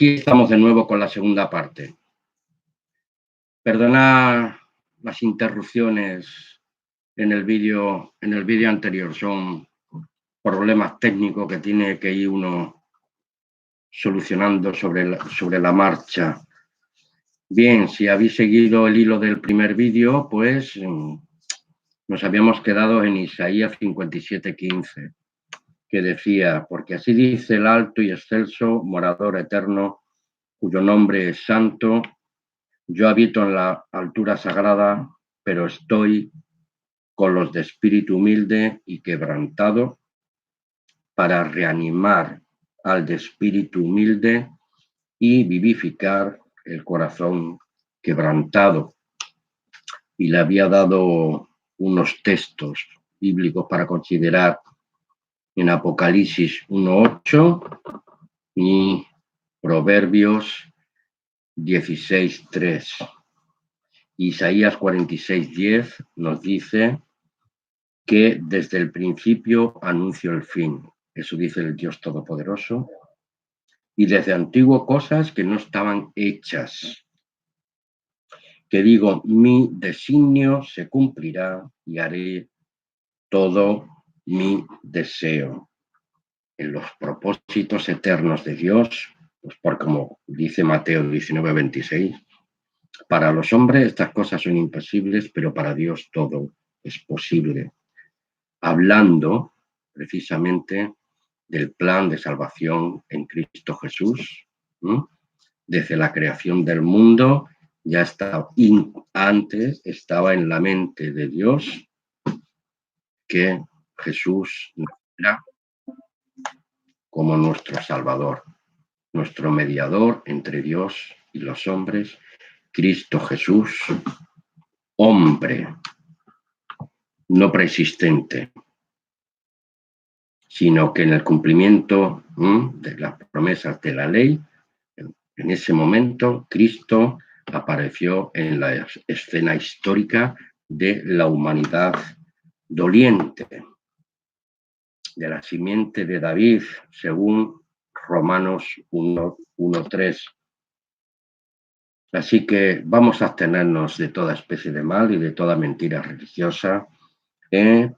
Aquí estamos de nuevo con la segunda parte. Perdona las interrupciones en el vídeo anterior, son problemas técnicos que tiene que ir uno solucionando sobre la marcha. Bien, si habéis seguido el hilo del primer vídeo, pues nos habíamos quedado en Isaías 57:15, que decía: porque así dice el alto y excelso, morador eterno, cuyo nombre es santo. Yo habito en la altura sagrada, pero estoy con los de espíritu humilde y quebrantado, para reanimar al de espíritu humilde y vivificar el corazón quebrantado. Y le había dado unos textos bíblicos para considerar en Apocalipsis 1:8 y Proverbios 16:3. Isaías 46:10 nos dice que desde el principio anuncio el fin. Eso dice el Dios Todopoderoso. Y desde antiguo cosas que no estaban hechas. Que digo, mi designio se cumplirá y haré todo mi deseo. En los propósitos eternos de Dios, pues por como dice Mateo 19:26, para los hombres estas cosas son imposibles, pero para Dios todo es posible. Hablando precisamente del plan de salvación en Cristo Jesús. Desde la creación del mundo ya estaba, antes estaba en la mente de Dios que Jesús era como nuestro Salvador, nuestro mediador entre Dios y los hombres, Cristo Jesús, hombre, no preexistente, sino que en el cumplimiento de las promesas de la ley, en ese momento Cristo apareció en la escena histórica de la humanidad doliente, de la simiente de David, según Romanos 1:3. Así que vamos a abstenernos de toda especie de mal y de toda mentira religiosa,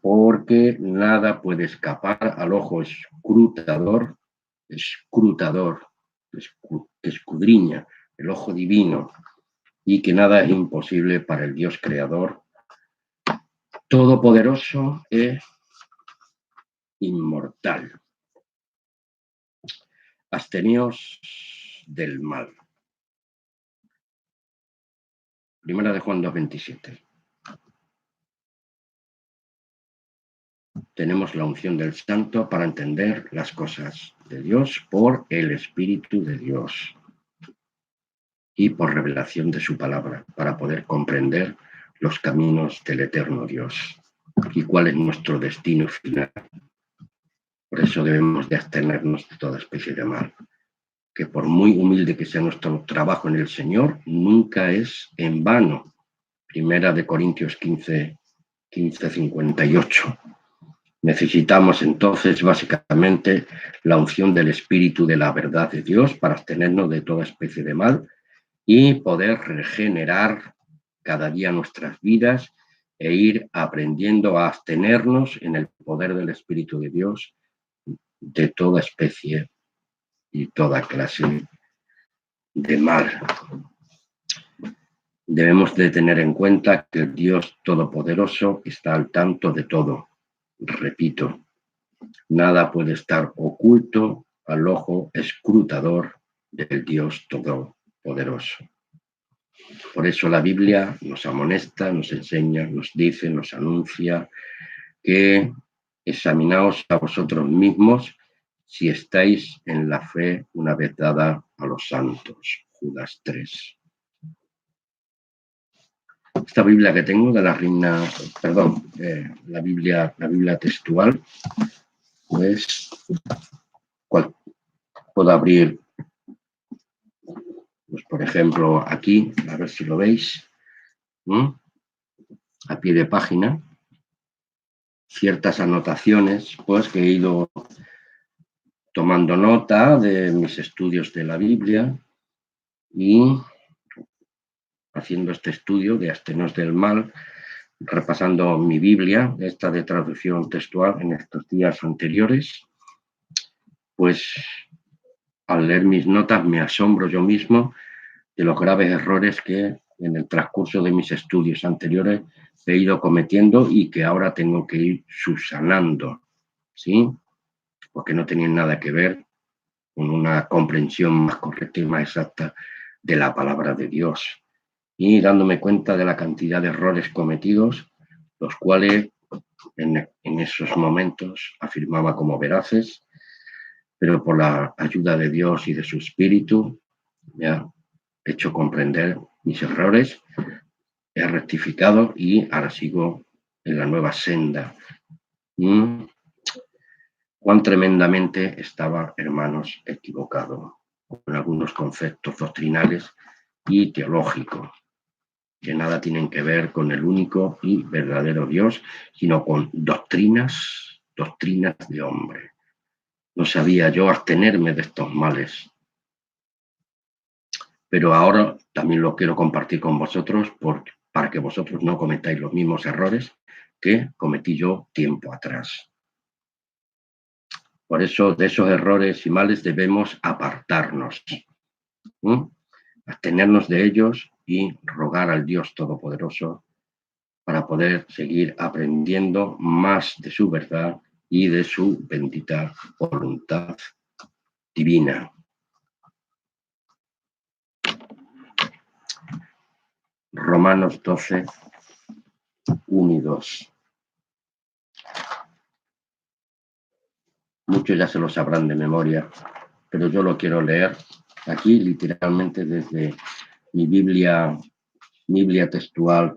porque nada puede escapar al ojo escrutador, que escudriña, el ojo divino, y que nada es imposible para el Dios creador, todopoderoso e inmortal. Absteneos del mal. Primera de Juan 2:27. Tenemos la unción del Santo para entender las cosas de Dios por el Espíritu de Dios y por revelación de su palabra, para poder comprender los caminos del eterno Dios y cuál es nuestro destino final. Por eso debemos de abstenernos de toda especie de mal, que por muy humilde que sea nuestro trabajo en el Señor, nunca es en vano. Primera de Corintios 15:58. Necesitamos entonces básicamente la unción del Espíritu de la verdad de Dios para abstenernos de toda especie de mal y poder regenerar cada día nuestras vidas e ir aprendiendo a abstenernos en el poder del Espíritu de Dios de toda especie y toda clase de mal. Debemos de tener en cuenta que el Dios Todopoderoso está al tanto de todo. Repito, nada puede estar oculto al ojo escrutador del Dios Todopoderoso. Por eso la Biblia nos amonesta, nos enseña, nos dice, nos anuncia que examinaos a vosotros mismos si estáis en la fe una vez dada a los santos. Judas 3. Esta Biblia que tengo de la Reina, la Biblia textual, pues puedo abrir, pues por ejemplo aquí, a ver si lo veis, a pie de página, ciertas anotaciones pues que he ido tomando nota de mis estudios de la Biblia y haciendo este estudio de abstenernos del mal, repasando mi Biblia, esta de traducción textual en estos días anteriores, pues al leer mis notas me asombro yo mismo de los graves errores que en el transcurso de mis estudios anteriores he ido cometiendo y que ahora tengo que ir subsanando, ¿sí? Porque no tenían nada que ver con una comprensión más correcta y más exacta de la palabra de Dios. Y dándome cuenta de la cantidad de errores cometidos, los cuales en esos momentos afirmaba como veraces, pero por la ayuda de Dios y de su Espíritu me ha hecho comprender mis errores, he rectificado y ahora sigo en la nueva senda. Cuán tremendamente estaba, hermanos, equivocado con algunos conceptos doctrinales y teológicos, que nada tienen que ver con el único y verdadero Dios, sino con doctrinas de hombre. No sabía yo abstenerme de estos males, pero ahora también lo quiero compartir con vosotros para que vosotros no cometáis los mismos errores que cometí yo tiempo atrás. Por eso de esos errores y males debemos apartarnos, abstenernos de ellos y rogar al Dios Todopoderoso para poder seguir aprendiendo más de su verdad y de su bendita voluntad divina. Romanos 12, 1 y 2. Muchos ya se lo sabrán de memoria, pero yo lo quiero leer aquí literalmente desde mi Biblia textual.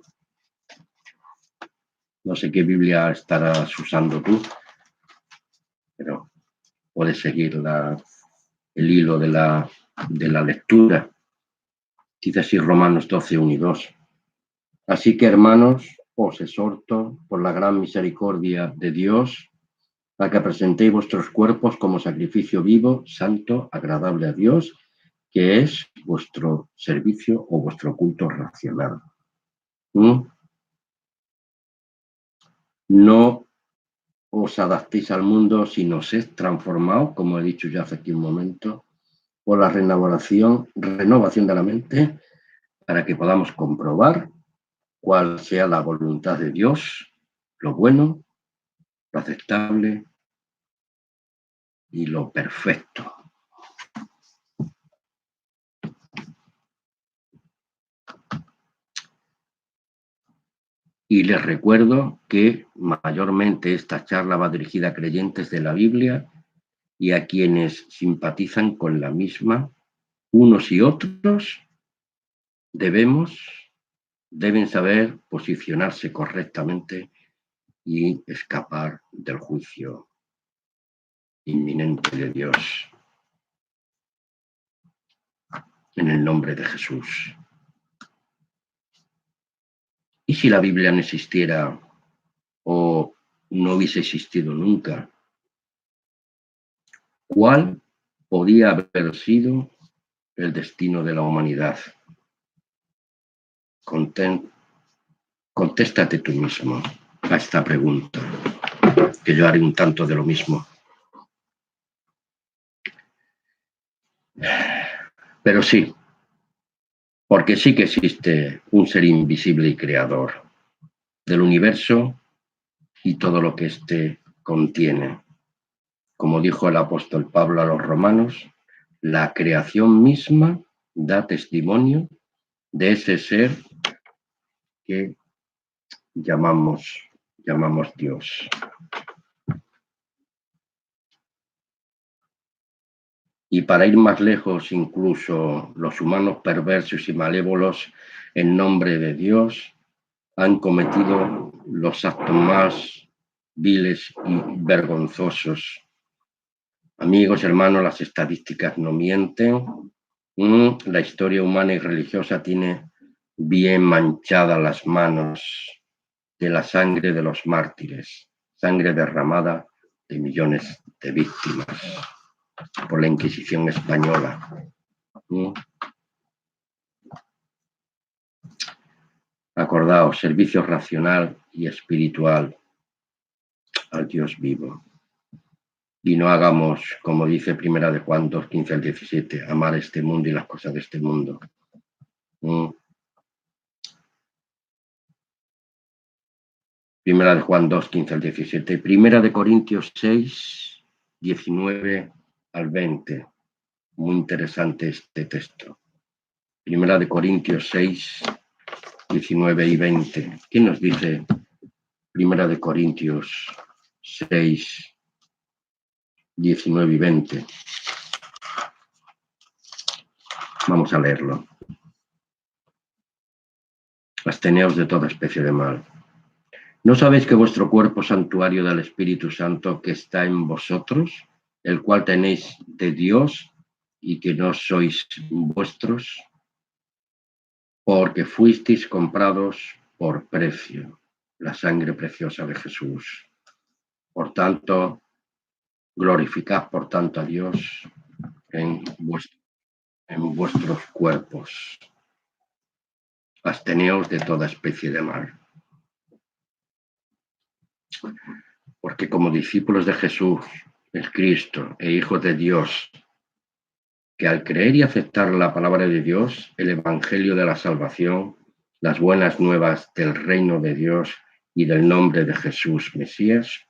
No sé qué Biblia estarás usando tú, pero puedes seguir el hilo de la lectura. Dice así Romanos 12, 1 y 2. Así que, hermanos, os exhorto por la gran misericordia de Dios a que presentéis vuestros cuerpos como sacrificio vivo, santo, agradable a Dios, que es vuestro servicio o vuestro culto racional. No os adaptéis al mundo, sino sed transformados, como he dicho ya hace aquí un momento, por la renovación de la mente, para que podamos comprobar cuál sea la voluntad de Dios, lo bueno, lo aceptable y lo perfecto. Y les recuerdo que mayormente esta charla va dirigida a creyentes de la Biblia y a quienes simpatizan con la misma. Unos y otros deben saber posicionarse correctamente y escapar del juicio inminente de Dios. En el nombre de Jesús. ¿Y si la Biblia no existiera o no hubiese existido nunca? ¿Cuál podía haber sido el destino de la humanidad? Contéstate tú mismo a esta pregunta, que yo haré un tanto de lo mismo. Pero sí, porque sí que existe un ser invisible y creador del universo y todo lo que éste contiene. Como dijo el apóstol Pablo a los romanos, la creación misma da testimonio de ese ser que llamamos Dios. Y para ir más lejos, incluso los humanos perversos y malévolos, en nombre de Dios, han cometido los actos más viles y vergonzosos. Amigos, hermanos, las estadísticas no mienten. La historia humana y religiosa tiene bien manchadas las manos de la sangre de los mártires, sangre derramada de millones de víctimas. por la Inquisición española. Acordaos, servicio racional y espiritual al Dios vivo. Y no hagamos, como dice Primera de Juan 2, 15 al 17, amar este mundo y las cosas de este mundo. Primera de Juan 2, 15 al 17. Primera de Corintios 6, 19 al 20. Muy interesante este texto. Primera de Corintios 6, 19 y 20. ¿Qué nos dice Primera de Corintios 6, 19 y 20? Vamos a leerlo. Absteneos de toda especie de mal. ¿No sabéis que vuestro cuerpo es santuario del Espíritu Santo que está en vosotros, el cual tenéis de Dios y que no sois vuestros? Porque fuisteis comprados por precio, la sangre preciosa de Jesús. Por tanto, glorificad por tanto a Dios en vuestros cuerpos. Absteneos de toda especie de mal. Porque como discípulos de Jesús, el Cristo e hijos de Dios, que al creer y aceptar la palabra de Dios, el Evangelio de la salvación, las buenas nuevas del reino de Dios y del nombre de Jesús Mesías,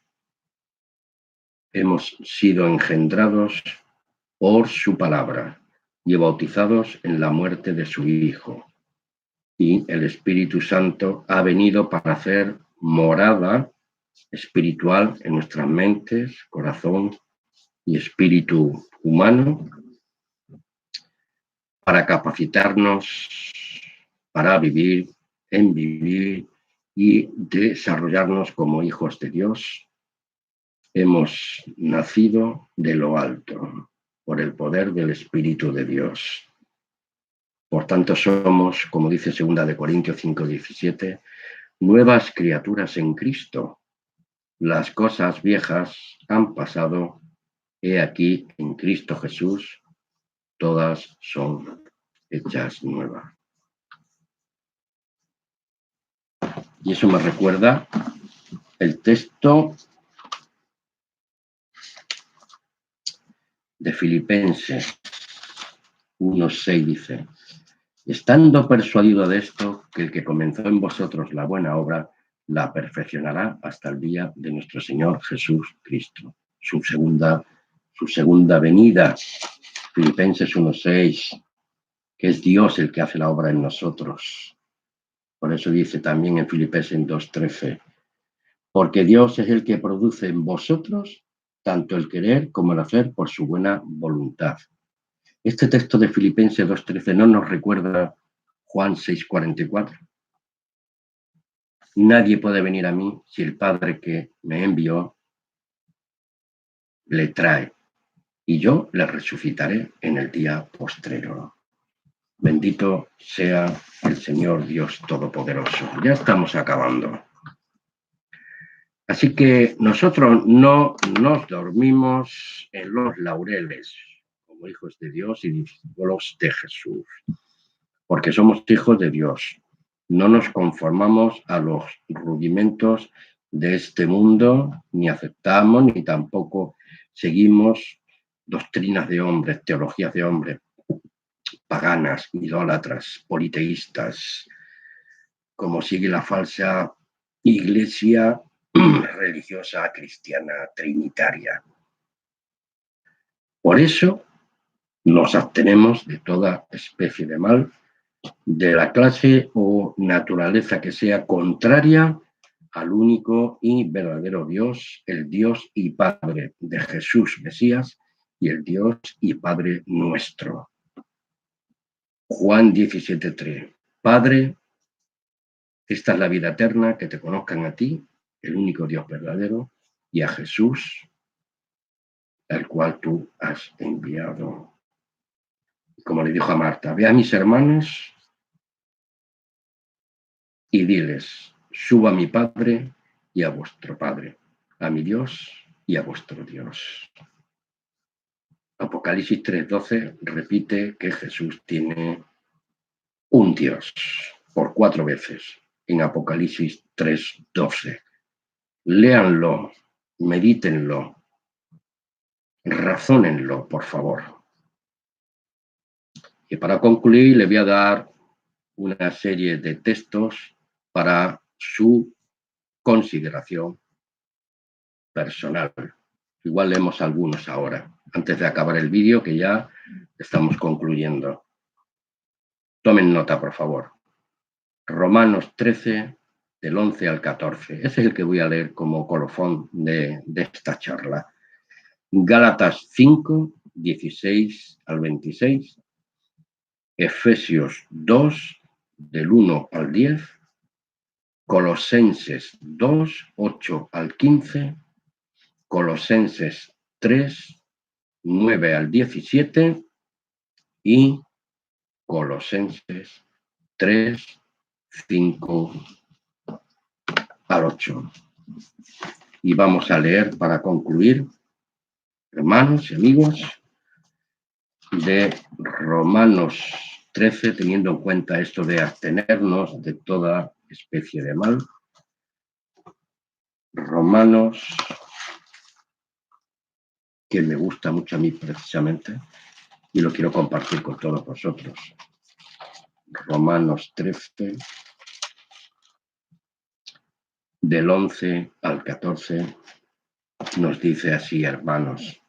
hemos sido engendrados por su palabra y bautizados en la muerte de su Hijo. Y el Espíritu Santo ha venido para hacer morada espiritual en nuestras mentes, corazón y espíritu humano, para capacitarnos para vivir y desarrollarnos como hijos de Dios. Hemos nacido de lo alto por el poder del Espíritu de Dios. Por tanto, somos, como dice 2 Corintios 5:17, nuevas criaturas en Cristo. Las cosas viejas han pasado, he aquí en Cristo Jesús, todas son hechas nuevas. Y eso me recuerda el texto de Filipenses 1:6, dice: estando persuadido de esto, que el que comenzó en vosotros la buena obra, la perfeccionará hasta el día de nuestro Señor Jesús Cristo. Su segunda venida. Filipenses 1:6, que es Dios el que hace la obra en nosotros. Por eso dice también en Filipenses 2:13, porque Dios es el que produce en vosotros tanto el querer como el hacer por su buena voluntad. Este texto de Filipenses 2:13 no nos recuerda Juan 6:44. Nadie puede venir a mí si el Padre que me envió le trae, y yo le resucitaré en el día postrero. Bendito sea el Señor Dios Todopoderoso. Ya estamos acabando. Así que nosotros no nos dormimos en los laureles como hijos de Dios y discípulos de Jesús, porque somos hijos de Dios. No nos conformamos a los rudimentos de este mundo, ni aceptamos, ni tampoco seguimos doctrinas de hombres, teologías de hombres, paganas, idólatras, politeístas, como sigue la falsa iglesia religiosa cristiana trinitaria. Por eso nos abstenemos de toda especie de mal, de la clase o naturaleza que sea contraria al único y verdadero Dios, el Dios y Padre de Jesús Mesías y el Dios y Padre nuestro. Juan 17:3. Padre, esta es la vida eterna, que te conozcan a ti, el único Dios verdadero, y a Jesús, el cual tú has enviado. Como le dijo a Marta, ve a mis hermanos y diles, subo a mi Padre y a vuestro Padre, a mi Dios y a vuestro Dios. Apocalipsis 3:12 repite que Jesús tiene un Dios por 4 veces en Apocalipsis 3:12. Léanlo, medítenlo, razónenlo, por favor. Y para concluir, le voy a dar una serie de textos para su consideración personal. Igual leemos algunos ahora, antes de acabar el vídeo, que ya estamos concluyendo. Tomen nota, por favor. Romanos 13, del 11 al 14. Ese es el que voy a leer como colofón de esta charla. Gálatas 5, 16 al 26. Efesios 2, del 1 al 10. Colosenses 2, 8 al 15. Colosenses 3, 9 al 17. Y Colosenses 3, 5 al 8. Y vamos a leer para concluir, hermanos y amigos, de Romanos 13, teniendo en cuenta esto de abstenernos de toda especie de mal. Romanos, que me gusta mucho a mí precisamente, y lo quiero compartir con todos vosotros. Romanos 13, del 11 al 14, nos dice así, hermanos.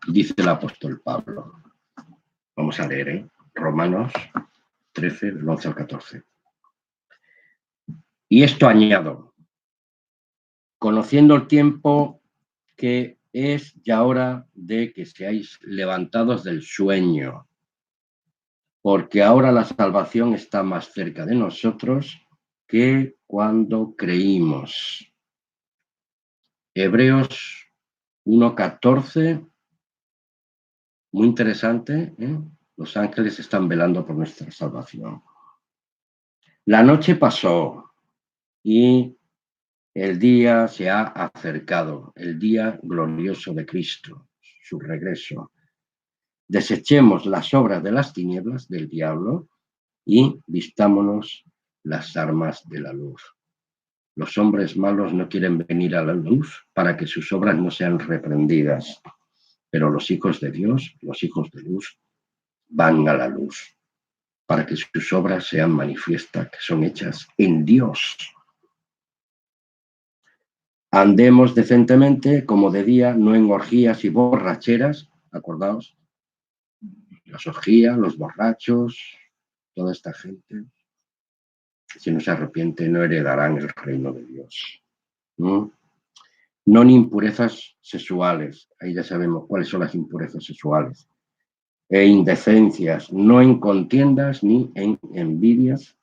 Dice el apóstol Pablo. Vamos a leer, Romanos 13, del 11 al 14. Y esto añado, conociendo el tiempo que es ya hora de que seáis levantados del sueño, porque ahora la salvación está más cerca de nosotros que cuando creímos. Hebreos 1:14, muy interesante, ¿eh? Los ángeles están velando por nuestra salvación. La noche pasó y el día se ha acercado, el día glorioso de Cristo, su regreso. Desechemos las obras de las tinieblas del diablo y vistámonos las armas de la luz. Los hombres malos no quieren venir a la luz para que sus obras no sean reprendidas, pero los hijos de Dios, los hijos de luz, van a la luz para que sus obras sean manifiestas, que son hechas en Dios. Andemos decentemente como de día, no en orgías y borracheras, acordaos, las orgías, los borrachos, toda esta gente, si no se arrepiente, no heredarán el reino de Dios. No en impurezas sexuales, ahí ya sabemos cuáles son las impurezas sexuales, e indecencias, no en contiendas ni en envidias,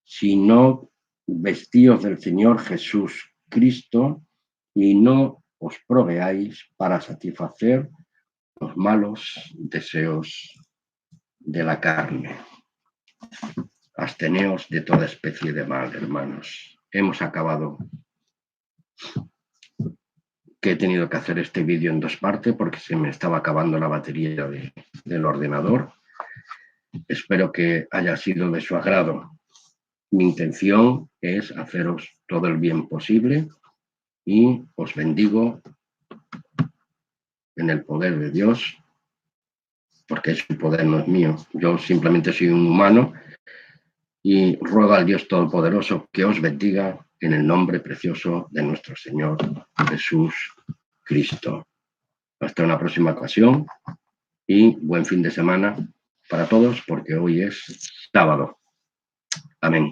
sino vestidos del Señor Jesús Cristo, y no os proveáis para satisfacer los malos deseos de la carne. Absteneos de toda especie de mal, hermanos. Hemos acabado. Que he tenido que hacer este vídeo en 2 partes porque se me estaba acabando la batería del ordenador. Espero que haya sido de su agrado. Mi intención es haceros todo el bien posible y os bendigo en el poder de Dios, porque su poder no es mío. Yo simplemente soy un humano y ruego al Dios Todopoderoso que os bendiga en el nombre precioso de nuestro Señor Jesús Cristo. Hasta una próxima ocasión y buen fin de semana para todos, porque hoy es sábado. Amén.